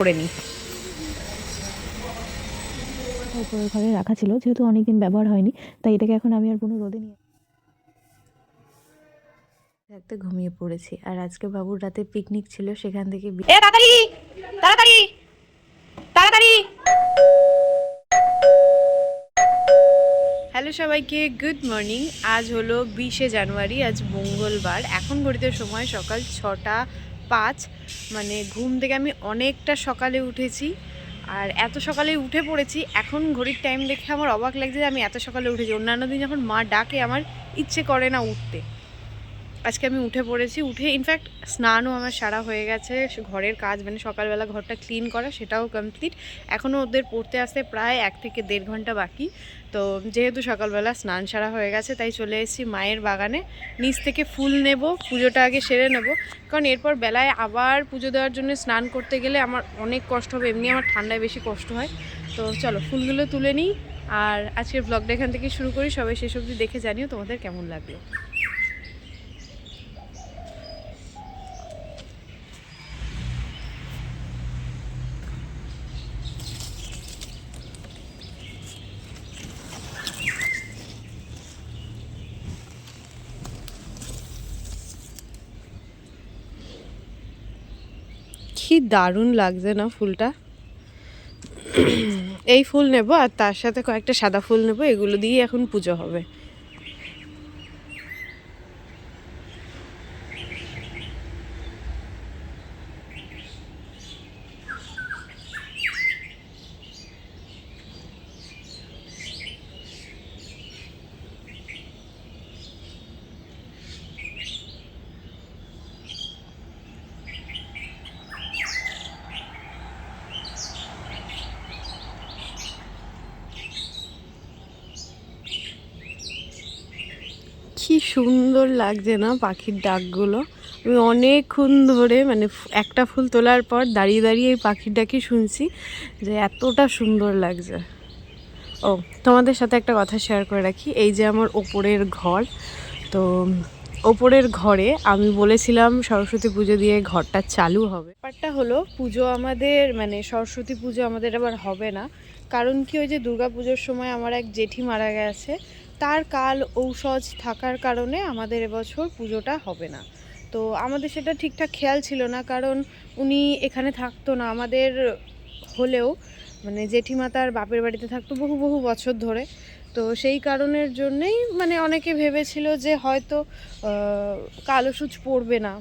করে নিই। উপরের ঘরে রাখা ছিল, যেহেতু অনেকদিন ব্যবহার হয়নি তাই এটাকে এখন আমি আর কোনো রোদে নিয়ে একটা ঘুমিয়ে পড়েছি। আর আজকে বাবুর রাতে পিকনিক ছিল, সেখান থেকে তাড়াতাড়ি তাড়াতাড়ি তাড়াতাড়ি। হ্যালো সবাইকে, গুড মর্নিং। আজ হলো 20শে জানুয়ারি, আজ মঙ্গলবার। এখন ঘড়িতে সময় সকাল 6টা 5। মানে ঘুম থেকে আমি অনেকটা সকালে উঠেছি, আর এত সকালে উঠে পড়েছি। এখন ঘড়ির টাইম দেখে আমার অবাক লাগছে যে আমি এত সকালে উঠেছি। অন্যান্য দিন যখন মা ডাকে আমার ইচ্ছে করে না উঠতে। আজকে আমি উঠে পড়েছি। উঠে ইনফ্যাক্ট স্নানও আমার সারা হয়ে গেছে। ঘরের কাজ মানে সকালবেলা ঘরটা ক্লিন করা সেটাও কমপ্লিট। এখনও ওদের পড়তে আসতে প্রায় 1 থেকে 1.5 ঘন্টা বাকি। তো যেহেতু সকালবেলা স্নান সারা হয়ে গেছে তাই চলে এসেছি মায়ের বাগানে। নিচ থেকে ফুল নেব, পুজোটা আগে সেরে নেব, কারণ এরপর বেলায় আবার পুজো দেওয়ার জন্য স্নান করতে গেলে আমার অনেক কষ্ট হবে। এমনি আমার ঠান্ডায় বেশি কষ্ট হয়। তো চলো ফুলগুলো তুলে নিই। আর আজকের ব্লগটা এখান থেকে শুরু করি। সবাই শেষ অবধি দেখে জানিও তোমাদের কেমন লাগলো। কি দারুণ লাগছে না ফুলটা। এই ফুল নেব আর তার সাথে কয়েকটা সাদা ফুল নেব, এগুলো দিয়ে এখন পুজো হবে। কি সুন্দর লাগছে না পাখির ডাকগুলো। আমি অনেকক্ষণ ধরে মানে একটা ফুল তোলার পর দাঁড়িয়ে দাঁড়িয়ে এই পাখির ডাকই শুনছি, যে এতটা সুন্দর লাগছে। ও, তোমাদের সাথে একটা কথা শেয়ার করে রাখি। এই যে আমার ওপরের ঘর, তো ওপরের ঘরে আমি বলেছিলাম সরস্বতী পুজো দিয়ে ঘরটা চালু হবে। ব্যাপারটা হলো পুজো আমাদের মানে সরস্বতী পুজো আমাদের আবার হবে না। কারণ কি, ওই যে দুর্গা পুজোর সময় আমার এক জেঠি মারা গেছে, তার কাল ঔষধ থাকার কারণে আমাদের এবছর পুজোটা হবে না। তো আমাদের সেটা ঠিকঠাক খেয়াল ছিল না, কারণ উনি এখানে থাকতো না আমাদের হলেও, মানে জেঠিমা তার বাপের বাড়িতে থাকতো বহু বহু বছর ধরে। তো সেই কারণের জন্যেই মানে অনেকে ভেবেছিল যে হয়তো কালো সূচ পড়বে না,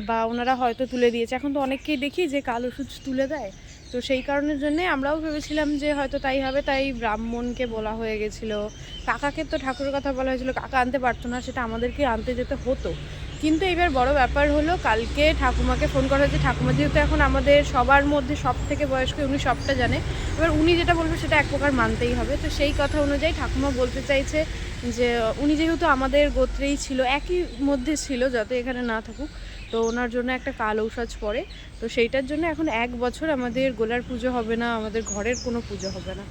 বা ওনারা হয়তো তুলে দিয়েছে। এখন তো অনেককেই দেখি যে কালো সূচ তুলে দেয়। তো সেই কারণের জন্যে আমরাও ভেবেছিলাম যে হয়তো তাই হবে, তাই ব্রাহ্মণকে বলা হয়ে গেছিলো। কাকাকে তো ঠাকুরের কথা বলা হয়েছিল, কাকা আনতে পারতো না, সেটা আমাদেরকে আনতে যেতে হতো। কিন্তু এবার বড় ব্যাপার হলো, কালকে ঠাকুমাকে ফোন করা হয়েছে। ঠাকুমা যেহেতু এখন আমাদের সবার মধ্যে সব থেকে বয়স্ক, উনি সবটা জানে। এবার উনি যেটা বলবে সেটা এক প্রকার মানতেই হবে। তো সেই কথা অনুযায়ী ঠাকুমা বলতে চাইছে যে উনি যেহেতু আমাদের গোত্রেই ছিল, একই মধ্যে ছিল, যত এখানে না থাকুক, তো ওনার জন্য একটা কাল ঔষধ পড়ে। তো সেইটার জন্য এখন 1 বছর আমাদের গোলার পুজো হবে না, আমাদের ঘরের কোনো পুজো হবে না।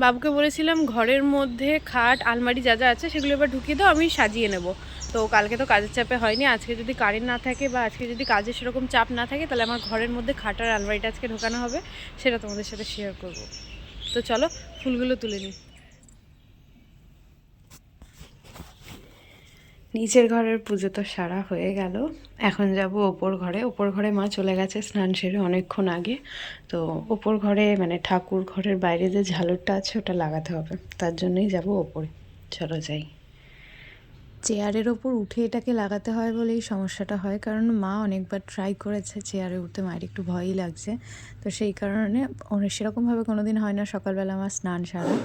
বাবুকে বলেছিলাম ঘরের মধ্যে খাট আলমারি যা যা আছে সেগুলো এবার ঢুকিয়ে দাও, আমি সাজিয়ে নেব। তো কালকে তো কাজের চাপে হয়নি। আজকে যদি কারেন্ট না থাকে বা আজকে যদি কাজের সেরকম চাপ না থাকে, তাহলে আমার ঘরের মধ্যে খাট আর আলমারিটা আজকে ঢোকানো হবে, সেটা তোমাদের সাথে শেয়ার করব। তো চলো ফুলগুলো তুলে নিই। নিচের ঘরের পুজো তো সারা হয়ে গেল। এখন যাব ওপর ঘরে। ওপর ঘরে মা চলে গেছে স্নান সেরে অনেকক্ষণ আগে। তো ওপর ঘরে মানে ঠাকুর ঘরের বাইরে যে ঝালরটা আছে ওটা লাগাতে হবে, তার জন্যই যাব ওপরে। চলো যাই। চেয়ারের ওপর উঠে এটাকে লাগাতে হয় বলেই সমস্যাটা হয়, কারণ মা অনেকবার ট্রাই করেছে চেয়ারে উঠতে, মায়ের একটু ভয়ই লাগছে। তো সেই কারণে সেরকমভাবে কোনো দিন হয় না সকালবেলা আমার স্নান সারা।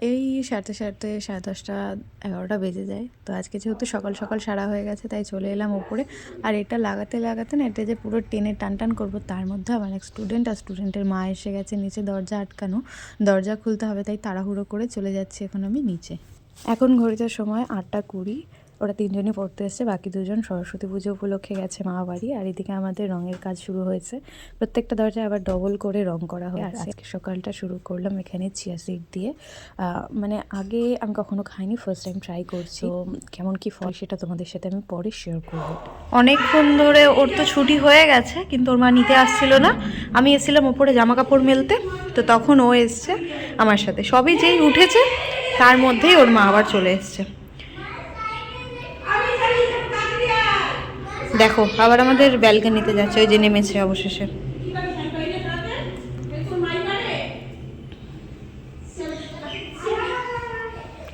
এই সারতে সারতে 10:30 11টা বেজে যায়। তো আজকে যেহেতু সকাল সকাল সারা হয়ে গেছে তাই চলে এলাম ওপরে। আর এটা লাগাতে লাগাতে না, এটা যে পুরো টেনে টান টান করবো, তার মধ্যে আমার এক স্টুডেন্ট আর স্টুডেন্টের মা এসে গেছে নিচে, দরজা আটকানো, দরজা খুলতে হবে, তাই তাড়াহুড়ো করে চলে যাচ্ছি এখন আমি নিচে। এখন ঘড়িতে সময় 8টা 20। ওরা 3জনই পড়তে এসছে, বাকি 2জন সরস্বতী পুজো উপলক্ষে গেছে মামা বাড়ি। আর এদিকে আমাদের রঙের কাজ শুরু হয়েছে, প্রত্যেকটা দরজায় আবার ডবল করে রং করা হয়। আর আজকে সকালটা শুরু করলাম এখানে চিয়া সিড দিয়ে। মানে আগে আমি কখনো খাইনি, ফার্স্ট টাইম ট্রাই করছি। তো কেমন কি ফল সেটা তোমাদের সাথে আমি পরে শেয়ার করবো। অনেকক্ষণ ধরে ওর তো ছুটি হয়ে গেছে, কিন্তু ওর মা নিতে আসছিল না। আমি এসেছিলাম ওপরে জামা কাপড় মেলতে, তো তখন ও এসছে আমার সাথে। সবই যেই উঠেছে তার মধ্যেই ওর মা আবার চলে এসছে। দেখো আবার আমাদের ব্যালকনিতে যাচ্ছে, ওই যে নেমেছে অবশেষে।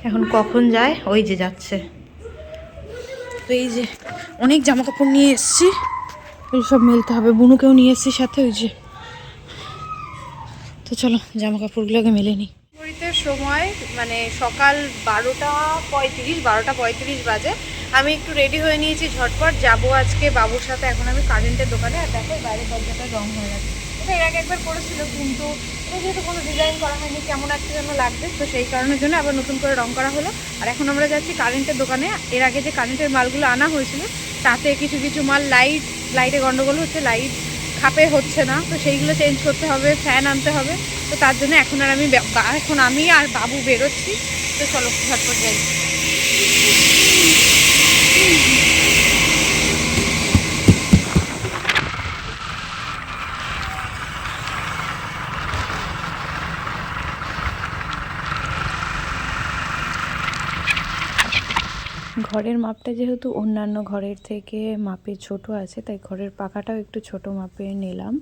এখন কখন যায়, ওই যে যাচ্ছে। তো এই যে অনেক জামা কাপড় নিয়ে এসছি, ওই সব মেলতে হবে। বুনুকেও নিয়ে এসছি সাথে, ওই যে। তো চলো জামা কাপড়গুলোকে মেলে নিই। ঘড়িতে সময় মানে সকাল 12:35 বাজে। আমি একটু রেডি হয়ে নিয়েছি, ঝটপট যাবো আজকে বাবুর সাথে। এখন আমি কারেন্টের দোকানে। আর দেখো বাইরের দরজাটা রং হয়ে গেছে। এটা এর আগে একবার করেছিল, কিন্তু এটা যেহেতু কোনো ডিজাইন করা হয়নি, কেমন একটা যেন লাগবে, তো সেই কারণের জন্য আবার নতুন করে রং করা হলো। আর এখন আমরা যাচ্ছি কারেন্টের দোকানে। এর আগে যে কারেন্টের মালগুলো আনা হয়েছিল, তাতে কিছু কিছু মাল লাইটে গন্ডগোল হচ্ছে, লাইট খাপে হচ্ছে না, তো সেইগুলো চেঞ্জ করতে হবে, ফ্যান আনতে হবে। তো তার জন্য এখন আমি আর বাবু বেরোচ্ছি। তো চলো ঝটপট যাই। ঘরের মাপটা যেহেতু অন্যান্য ঘরের থেকে মাপে ছোট আছে, তাই ঘরের পাখাটাও একটু ছোট মাপে নিলাম।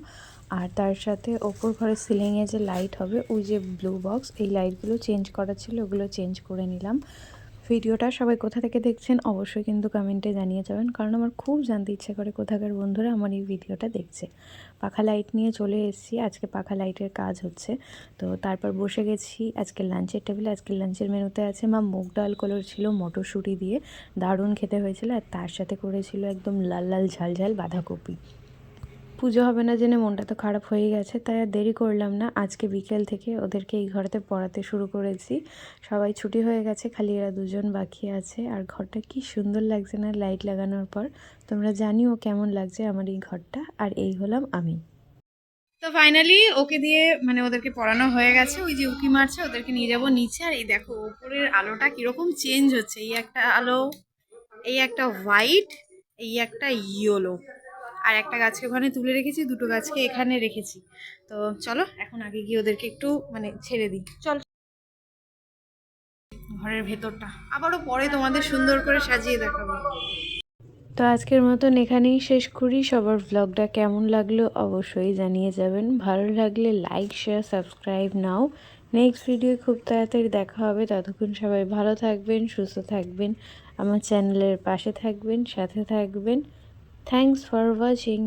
আর তার সাথে ওপর ঘরের সিলিংয়ে যে লাইট হবে, ওই যে ব্লু বক্স, এই লাইটগুলো চেঞ্জ করা ছিল, ওগুলো চেঞ্জ করে নিলাম। ভিডিওটা সবাই কোথা থেকে দেখছেন অবশ্যই কিন্তু কমেন্টে জানিয়ে যাবেন, কারণ আমার খুব জানতে ইচ্ছে করে কোথাকার বন্ধুরা আমার এই ভিডিওটা দেখছে। পাখা লাইট নিয়ে চলে এসেছি, আজকে পাখা লাইটের কাজ হচ্ছে। তো তারপর বসে গেছি আজকে লাঞ্চের টেবিলে। আজকে লাঞ্চের মেনুতে আছে মা মুগ ডাল করেছিল মটরশুঁটি দিয়ে, দারুণ খেতে হয়েছিল। আর তার সাথে করেছিল একদম লাল লাল ঝাল ঝাল বাঁধাকপি। পুজো হবে না জেনে মনটা তো খারাপ হয়ে গেছে, তাই আর দেরি করলাম না। আজকে বিকেল থেকে ওদেরকে এই ঘরেতে পড়াতে শুরু করেছি। সবাই ছুটি হয়ে গেছে, খালি এরা 2জন বাকি আছে। আর ঘরটা কি সুন্দর লাগছে না লাইট লাগানোর পর। তোমরা জানিও কেমন লাগছে আমার এই ঘরটা। আর এই হলাম আমি। তো ফাইনালি ওকে দিয়ে মানে ওদেরকে পড়ানো হয়ে গেছে। ওই যে উকি মারছে, ওদেরকে নিয়ে যাব নিচে। আর এই দেখো উপরের আলোটা কিরকম চেঞ্জ হচ্ছে। এই একটা আলো, এই একটা হোয়াইট, এই একটা ইয়েলো। আর একটা গাছকে ওখানে তুলে রেখেছি, দুটো গাছকে এখানে রেখেছি। তো চলো এখন আগে গিয়ে ওদেরকে একটু মানে ছেড়ে দিই। চল ঘরের ভেতরটা আবারও পরে তোমাদের সুন্দর করে সাজিয়ে দেখাবো। তো আজকের মতন এখানেই শেষ করি। সবার ব্লগটা কেমন লাগলো অবশ্যই জানিয়ে যাবেন। ভালো লাগলে লাইক শেয়ার সাবস্ক্রাইব নাও। নেক্সট ভিডিও খুব তাড়াতাড়ি দেখা হবে। ততক্ষণ সবাই ভালো থাকবেন, সুস্থ থাকবেন, আমার চ্যানেলের পাশে থাকবেন, সাথে থাকবেন। Thanks for watching.